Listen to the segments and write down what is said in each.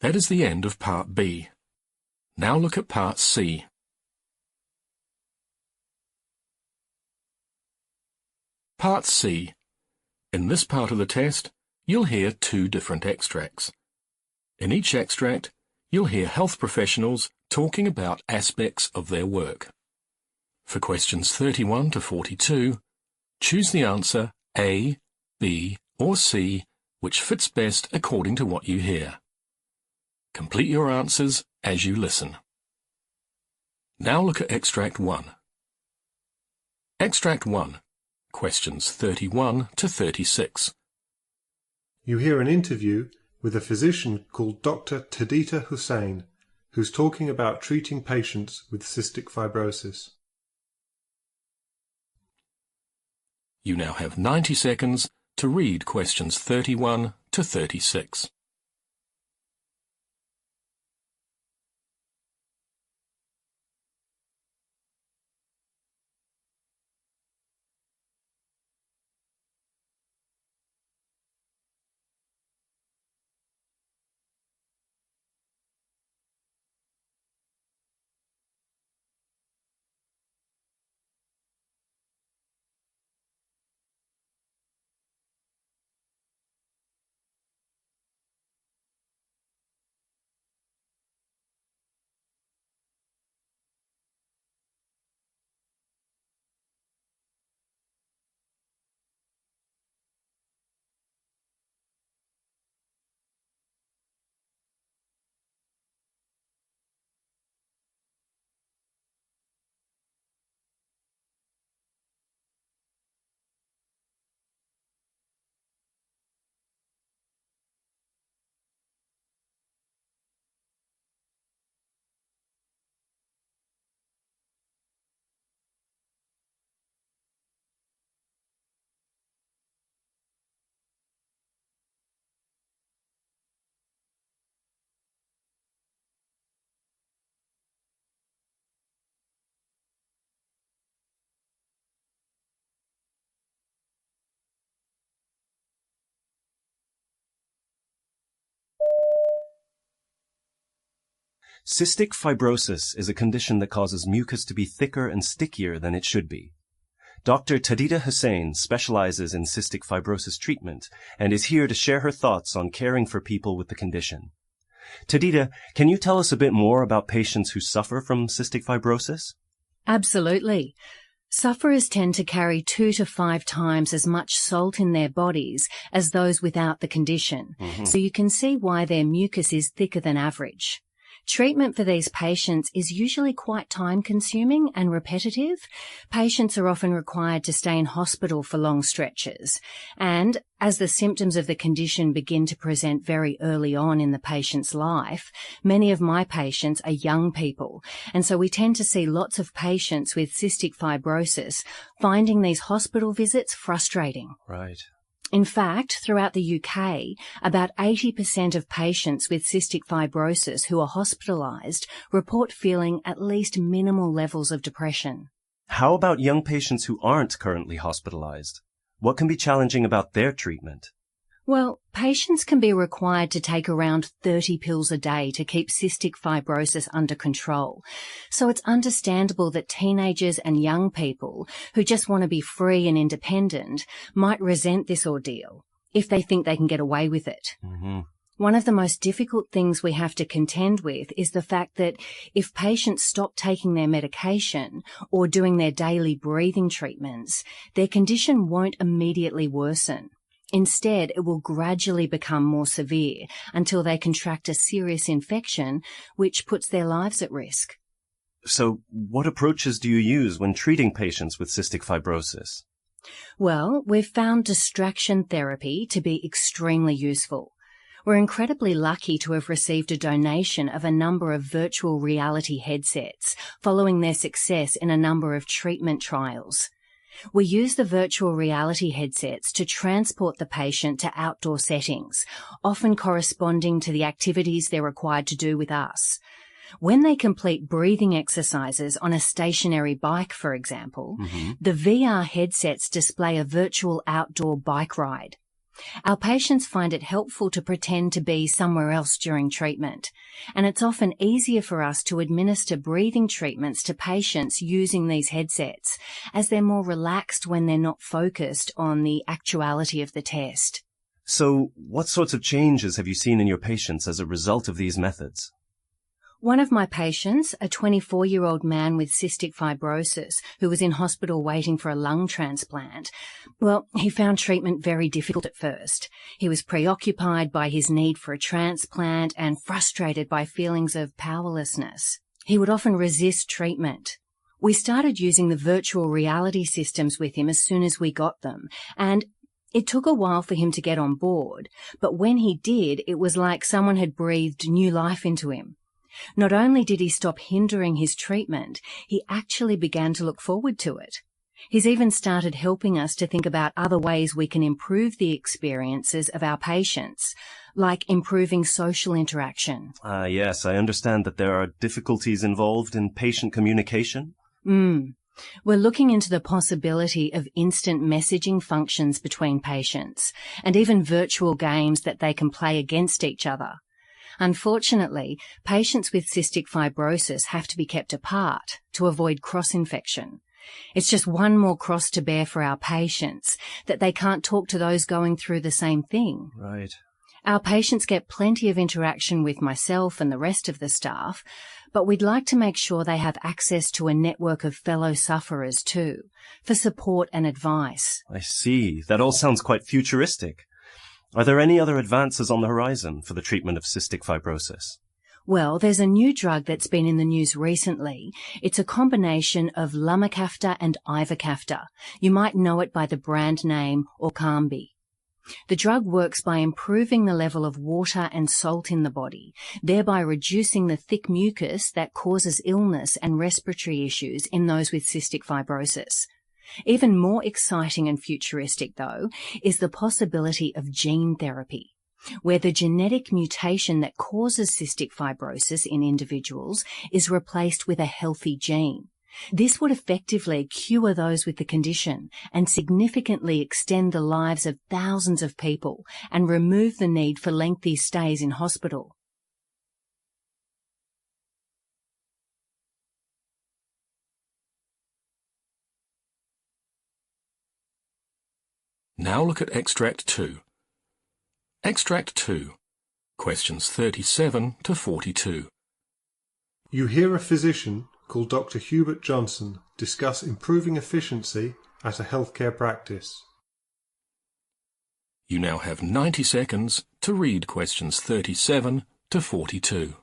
That is the end of Part B. Now look at Part C. Part C. In this part of the test, you'll hear two different extracts. In each extract, you'll hear health professionals talking about aspects of their work. For questions 31 to 42, choose the answer A, B, or C, which fits best according to what you hear. Complete your answers as you listen. Now look at Extract 1. Extract 1, questions 31 to 36. You hear an interview with a physician called Dr. Tadita Hussain, who's talking about treating patients with cystic fibrosis. You now have 90 seconds to read questions 31 to 36. Cystic fibrosis is a condition that causes mucus to be thicker and stickier than it should be. Dr. Tadita Hussain specializes in cystic fibrosis treatment and is here to share her thoughts on caring for people with the condition. Tadita, can you tell us a bit more about patients who suffer from cystic fibrosis? Absolutely. Sufferers tend to carry 2 to 5 times as much salt in their bodies as those without the condition, so you can see why their mucus is thicker than average. Treatment for these patients is usually quite time-consuming and repetitive. Patients are often required to stay in hospital for long stretches. And as the symptoms of the condition begin to present very early on in the patient's life, many of my patients are young people. And so we tend to see lots of patients with cystic fibrosis finding these hospital visits frustrating. Right. In fact, throughout the UK, about 80% of patients with cystic fibrosis who are hospitalised report feeling at least minimal levels of depression. How about young patients who aren't currently hospitalised? What can be challenging about their treatment? Well, patients can be required to take around 30 pills a day to keep cystic fibrosis under control. So it's understandable that teenagers and young people who just want to be free and independent might resent this ordeal if they think they can get away with it. One of the most difficult things we have to contend with is the fact that if patients stop taking their medication or doing their daily breathing treatments, their condition won't immediately worsen. Instead, it will gradually become more severe until they contract a serious infection, which puts their lives at risk. So, what approaches do you use when treating patients with cystic fibrosis? Well, we've found distraction therapy to be extremely useful. We're incredibly lucky to have received a donation of a number of virtual reality headsets following their success in a number of treatment trials. We use the virtual reality headsets to transport the patient to outdoor settings, often corresponding to the activities they're required to do with us. When they complete breathing exercises on a stationary bike, for example, the VR headsets display a virtual outdoor bike ride. Our patients find it helpful to pretend to be somewhere else during treatment, and it's often easier for us to administer breathing treatments to patients using these headsets, as they're more relaxed when they're not focused on the actuality of the test. So, what sorts of changes have you seen in your patients as a result of these methods? One of my patients, a 24-year-old man with cystic fibrosis who was in hospital waiting for a lung transplant, well, he found treatment very difficult at first. He was preoccupied by his need for a transplant and frustrated by feelings of powerlessness. He would often resist treatment. We started using the virtual reality systems with him as soon as we got them, and it took a while for him to get on board, but when he did, it was like someone had breathed new life into him. Not only did he stop hindering his treatment, he actually began to look forward to it. He's even started helping us to think about other ways we can improve the experiences of our patients, like improving social interaction. Yes, I understand that there are difficulties involved in patient communication. We're looking into the possibility of instant messaging functions between patients, and even virtual games that they can play against each other. Unfortunately, patients with cystic fibrosis have to be kept apart to avoid cross-infection. It's just one more cross to bear for our patients, that they can't talk to those going through the same thing. Right. Our patients get plenty of interaction with myself and the rest of the staff, but we'd like to make sure they have access to a network of fellow sufferers too, for support and advice. I see. That all sounds quite futuristic. Are there any other advances on the horizon for the treatment of cystic fibrosis? Well, there's a new drug that's been in the news recently. It's a combination of lumacaftor and ivacaftor. You might know it by the brand name Orkambi. The drug works by improving the level of water and salt in the body, thereby reducing the thick mucus that causes illness and respiratory issues in those with cystic fibrosis. Even more exciting and futuristic, though, is the possibility of gene therapy, where the genetic mutation that causes cystic fibrosis in individuals is replaced with a healthy gene. This would effectively cure those with the condition and significantly extend the lives of thousands of people and remove the need for lengthy stays in hospital. Now look at Extract 2. Extract 2, questions 37 to 42. You hear a physician called Dr. Hubert Johnson discuss improving efficiency at a healthcare practice. You now have 90 seconds to read questions 37 to 42.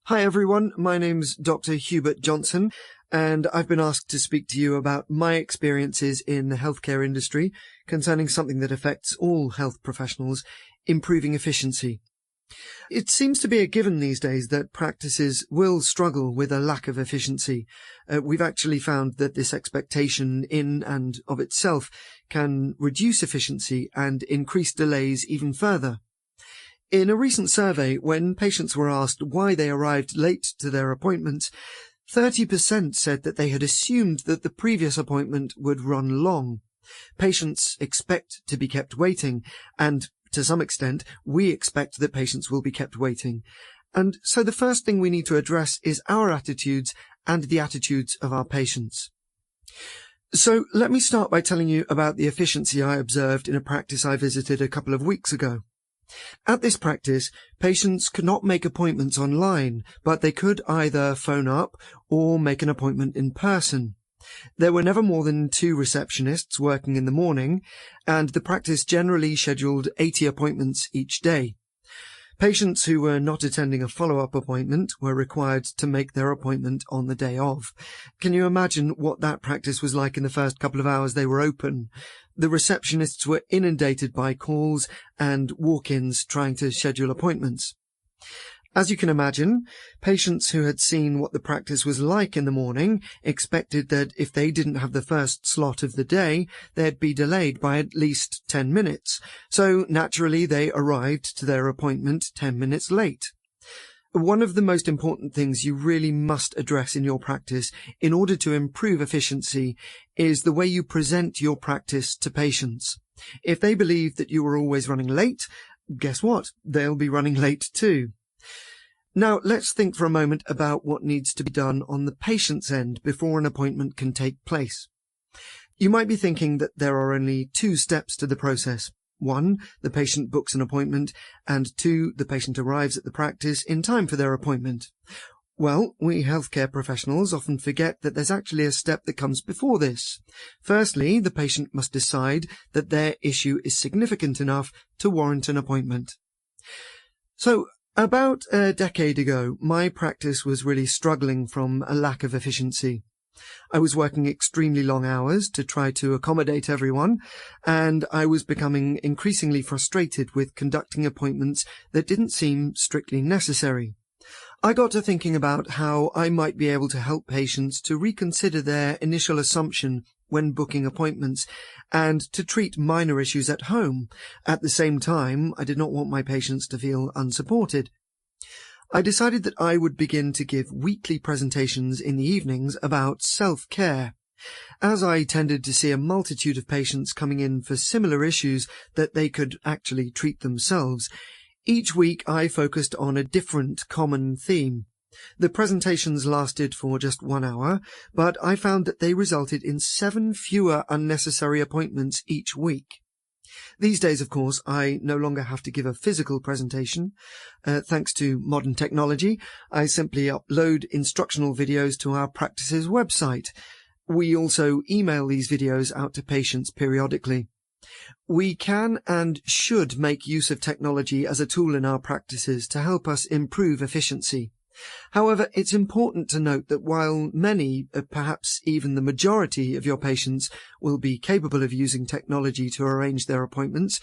Hi everyone, my name's Dr. Hubert Johnson, and I've been asked to speak to you about my experiences in the healthcare industry concerning something that affects all health professionals, improving efficiency. It seems to be a given these days that practices will struggle with a lack of efficiency. We've actually found that this expectation in and of itself can reduce efficiency and increase delays even further. In a recent survey, when patients were asked why they arrived late to their appointments, 30% said that they had assumed that the previous appointment would run long. Patients expect to be kept waiting, and to some extent, we expect that patients will be kept waiting. And so the first thing we need to address is our attitudes and the attitudes of our patients. So let me start by telling you about the efficiency I observed in a practice I visited a couple of weeks ago. At this practice, patients could not make appointments online, but they could either phone up or make an appointment in person. There were never more than 2 receptionists working in the morning, and the practice generally scheduled 80 appointments each day. Patients who were not attending a follow-up appointment were required to make their appointment on the day of. Can you imagine what that practice was like in the first couple of hours they were open? The receptionists were inundated by calls and walk-ins trying to schedule appointments. As you can imagine, patients who had seen what the practice was like in the morning expected that if they didn't have the first slot of the day, they'd be delayed by at least 10 minutes. So naturally, they arrived to their appointment 10 minutes late. One of the most important things you really must address in your practice in order to improve efficiency is the way you present your practice to patients. If they believe that you are always running late, guess what? They'll be running late too. Now, let's think for a moment about what needs to be done on the patient's end before an appointment can take place. You might be thinking that there are only 2 steps to the process. 1, the patient books an appointment, and 2, the patient arrives at the practice in time for their appointment. Well, we healthcare professionals often forget that there's actually a step that comes before this. Firstly, the patient must decide that their issue is significant enough to warrant an appointment. So, about a decade ago, my practice was really struggling from a lack of efficiency. I was working extremely long hours to try to accommodate everyone, and I was becoming increasingly frustrated with conducting appointments that didn't seem strictly necessary. I got to thinking about how I might be able to help patients to reconsider their initial assumption when booking appointments and to treat minor issues at home. At the same time, I did not want my patients to feel unsupported. I decided that I would begin to give weekly presentations in the evenings about self-care. As I tended to see a multitude of patients coming in for similar issues that they could actually treat themselves, each week I focused on a different common theme. The presentations lasted for just 1 hour, but I found that they resulted in 7 fewer unnecessary appointments each week. These days, of course, I no longer have to give a physical presentation. Thanks to modern technology, I simply upload instructional videos to our practice's website. We also email these videos out to patients periodically. We can and should make use of technology as a tool in our practices to help us improve efficiency. However, it's important to note that while many, perhaps even the majority of your patients will be capable of using technology to arrange their appointments,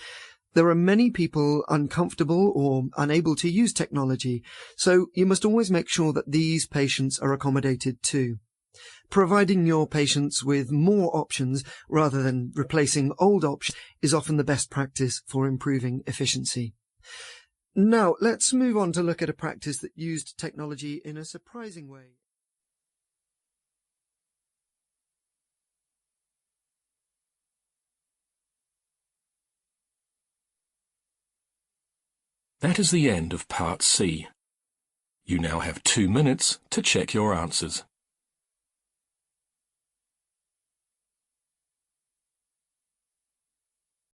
there are many people uncomfortable or unable to use technology, so you must always make sure that these patients are accommodated too. Providing your patients with more options rather than replacing old options is often the best practice for improving efficiency. Now, let's move on to look at a practice that used technology in a surprising way. That is the end of Part C. You now have 2 minutes to check your answers.